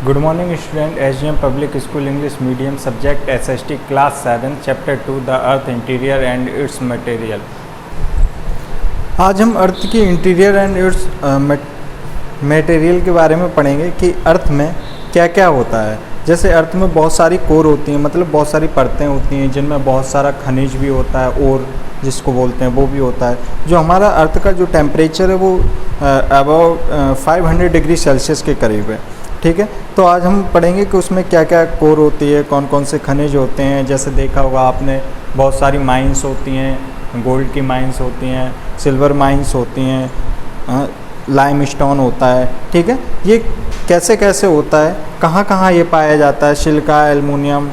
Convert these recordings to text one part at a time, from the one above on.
Good morning student, SGM Public School English Medium Subject SST Class 7 Chapter 2 The Earth Interior and its Material। आज हम अर्थ की interior and it's material के बारे में पढ़ेंगे कि अर्थ में क्या क्या होता है। जैसे अर्थ में बहुत सारी कोर होती हैं, मतलब बहुत सारी परतें होती हैं जिनमें बहुत सारा खनिज भी होता है और जिसको बोलते हैं वो भी होता है। जो हमारा अर्थ का जो टेम्परेचर है वो अबाउट 500 डिग्री सेल्सियस के करीब है। ठीक है, तो आज हम पढ़ेंगे कि उसमें क्या क्या कोर होती है, कौन कौन से खनिज होते हैं। जैसे देखा होगा आपने, बहुत सारी माइंस होती हैं, गोल्ड की माइंस होती हैं, सिल्वर माइंस होती हैं, लाइम स्टोन होता है। ठीक है, ये कैसे कैसे होता है, कहाँ कहाँ ये पाया जाता है, सिलिका, एल्युमिनियम,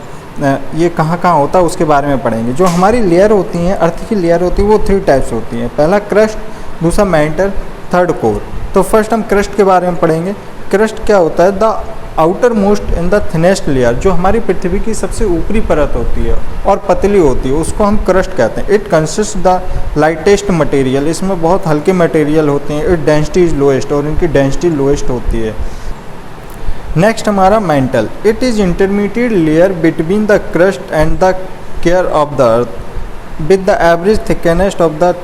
ये कहाँ कहाँ होता है उसके बारे में पढ़ेंगे। जो हमारी लेयर होती हैं, अर्थ की लेयर होती है, वो 3 टाइप्स होती हैं। पहला क्रस्ट, दूसरा मेंटल, थर्ड कोर। तो फर्स्ट हम क्रस्ट के बारे में पढ़ेंगे। क्रस्ट क्या होता है? The outer most in the thinnest layer, जो हमारी पृथ्वी की सबसे ऊपरी परत होती है और पतली होती है, उसको हम क्रस्ट कहते हैं। It consist the lightest material, इसमें बहुत हल्के मटेरियल होते हैं। इट डेंसिटी इज लोएस्ट, और इनकी डेंसिटी लोएस्ट होती है। नेक्स्ट हमारा mental. It is intermediate layer between the crust and the care of the earth with the average thickness of the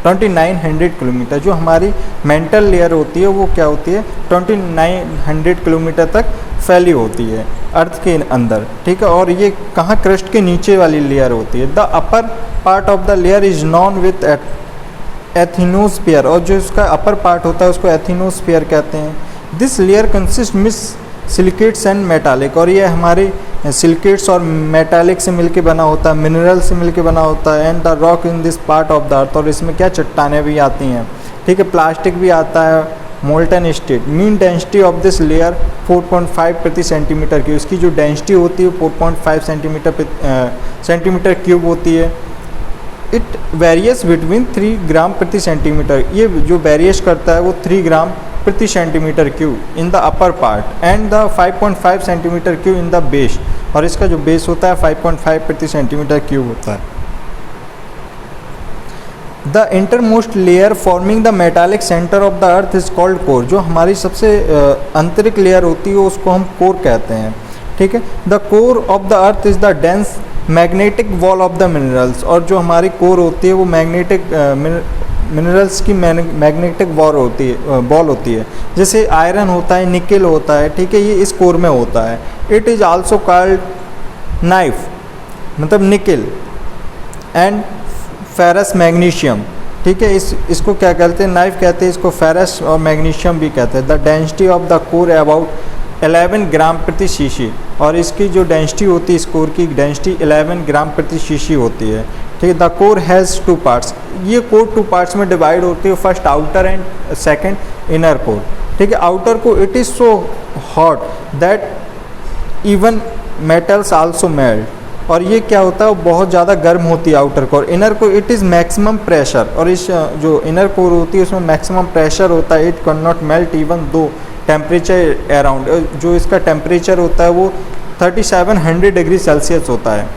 2900 kilometre. जो हमारी मेंटल लेयर होती है वो क्या होती है? 2900 किलोमीटर तक फैली होती है अर्थ के अंदर। ठीक है, और ये कहाँ? क्रस्ट के नीचे वाली लेयर होती है। The upper part of the layer is known with asthenosphere, और जो इसका अपर पार्ट होता है उसको एथिनोस्फीयर कहते हैं। This layer consist miss silicates and metallic, और ये हमारे सिलिकेट्स और मेटालिक से मिलके बना होता है, मिनरल से मिलके बना होता है। And the rock in this part of the अर्थ, और इसमें क्या चट्टानें भी आती हैं। ठीक है, प्लास्टिक भी आता है, molten state. Mean density of this layer 4.5 प्रति सेंटीमीटर की, उसकी जो डेंसिटी होती है 4.5 सेंटीमीटर क्यूब होती है। इट वेरियस बिटवीन 3 ग्राम प्रति सेंटीमीटर, ये जो वेरियस करता है वो 3 ग्राम प्रति centimetre cube in the upper part and the 5.5 centimetre cube in the base, और इसका जो बेस होता है 5.5 प्रति सेंटीमीटर क्यूब होता है। The intermost layer forming the metallic centre of the earth is called core, जो हमारी सबसे आंतरिक लेयर होती है उसको हम कोर कहते हैं। ठीक है, the core of the earth is the dense magnetic wall of the minerals, और जो हमारी कोर होती है वो मैग्नेटिक मिनरल्स की मैग्नेटिक बॉल होती है। जैसे आयरन होता है, निकेल होता है। ठीक है, ये इस कोर में होता है। It is also called knife, मतलब निकेल, एंड फेरस मैग्नीशियम। ठीक है, इसको क्या कहते हैं? नाइफ कहते हैं इसको, फेरस और मैग्नीशियम भी कहते हैं। The density of the core about 11 ग्राम प्रति सीसी, और इसकी जो डेंसिटी होती है, इस कोर की डेंसिटी 11 ग्राम प्रति सीसी होती है। ठीक है, द कोर हैज़ 2 पार्ट्स, ये कोर 2 पार्ट्स में डिवाइड होती है। First outer and second inner core. ठीक है, आउटर को it is so hot that even metals also melt, और ये क्या होता है? बहुत ज़्यादा गर्म होती है outer core. Inner core it is maximum pressure, और इस जो इनर कोर होती है उसमें मैक्सिमम प्रेशर होता है। It can not melt even though temperature around, जो इसका टेम्परेचर होता है वो 3700 डिग्री सेल्सियस होता है।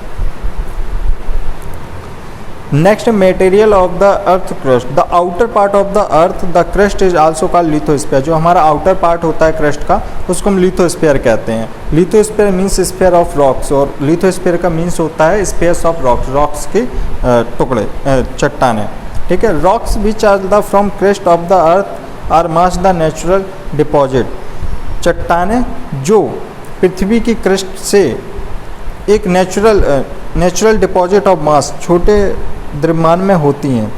Next, material of the earth crust. The outer part of the earth the crust is also called lithosphere, जो हमारा आउटर पार्ट होता है क्रस्ट का उसको हम लिथोस्फीयर कहते हैं। Lithosphere means sphere of rocks, और लिथोस्फीयर का मीन्स होता है स्पेयर्स ऑफ रॉक्स, रॉक्स के टुकड़े, चट्टानें। ठीक है, rocks which are the from crust of the earth are mass the natural deposit, चट्टानें जो पृथ्वी की क्रस्ट से एक नेचुरल डिपॉजिट ऑफ मास, छोटे द्रव्यमान में होती हैं।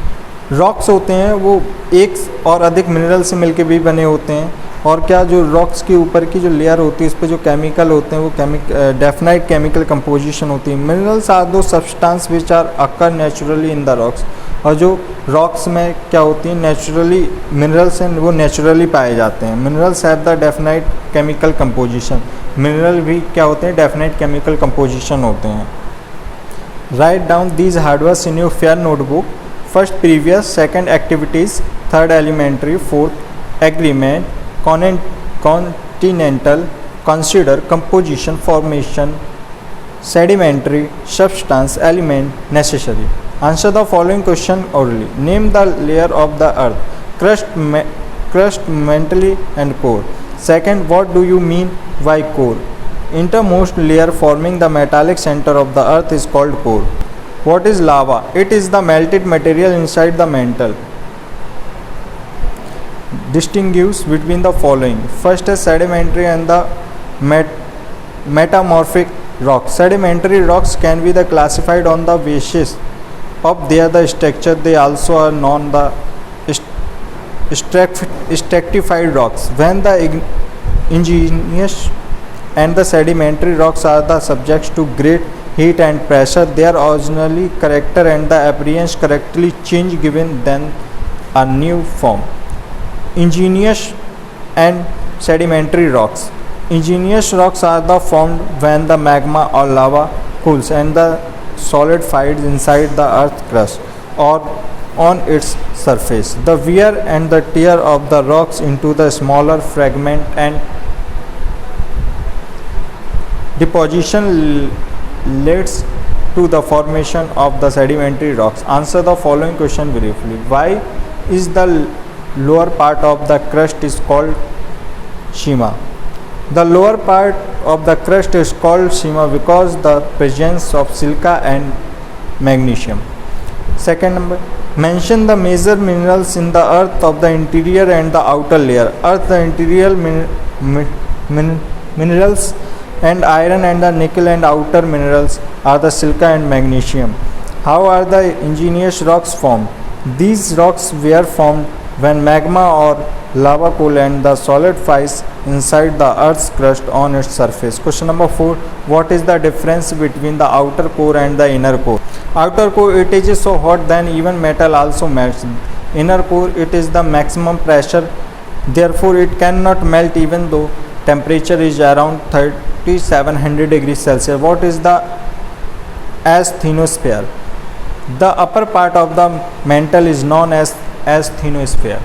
रॉक्स होते हैं वो एक और अधिक मिनरल से मिलके भी बने होते हैं। और क्या, जो रॉक्स के ऊपर की जो लेयर होती है उस पर जो केमिकल होते हैं वो डेफिनाइट केमिकल कंपोजिशन होती है। Minerals are those substance which are occur naturally in the rocks, और जो रॉक्स में क्या होती हैं नेचुरली मिनरल्स हैं वो नेचुरली पाए जाते हैं। Minerals have the definite chemical composition, mineral भी क्या होते हैं? डेफिनाइट केमिकल कंपोजिशन होते हैं। Write down these hard words in your fair notebook. First previous, second activities, third elementary, fourth agreement, continental, consider, composition, formation, sedimentary, substance, element, necessary. Answer the following question orally. Name the layer of the earth. Crust, mantle and core. Second, what do you mean by core? Innermost layer forming the metallic center of the earth is called core. What is lava? It is the melted material inside the mantle. Distinguish between the following. First is sedimentary and the metamorphic rocks. Sedimentary rocks can be classified on the basis of their structure. They also are known the stratified rocks. When the igneous and the sedimentary rocks are the subjects to great heat and pressure, their originally character and the appearance correctly change, giving them a new form. Igneous and sedimentary rocks. Igneous rocks are formed when the magma or lava cools and the solid finds inside the earth crust or on its surface. The wear and the tear of the rocks into the smaller fragment and deposition leads to the formation of the sedimentary rocks. Answer the following question briefly. Why is the lower part of the crust is called shima? The lower part of the crust is called shima because the presence of silica and magnesium. Second number, mention the major minerals in the earth of the interior and the outer layer. Earth, the interior minerals and iron and the nickel, and outer minerals are the silica and magnesium. How are the igneous rocks formed? These rocks were formed when magma or lava cool and the solid finds inside the earth's crust on its surface. Question number 4. What is the difference between the outer core and the inner core? Outer core, it is so hot that even metal also melts. Inner core, it is the maximum pressure, therefore it cannot melt even though temperature is around 3700 degrees Celsius. What is the asthenosphere? The upper part of the mantle is known as asthenosphere.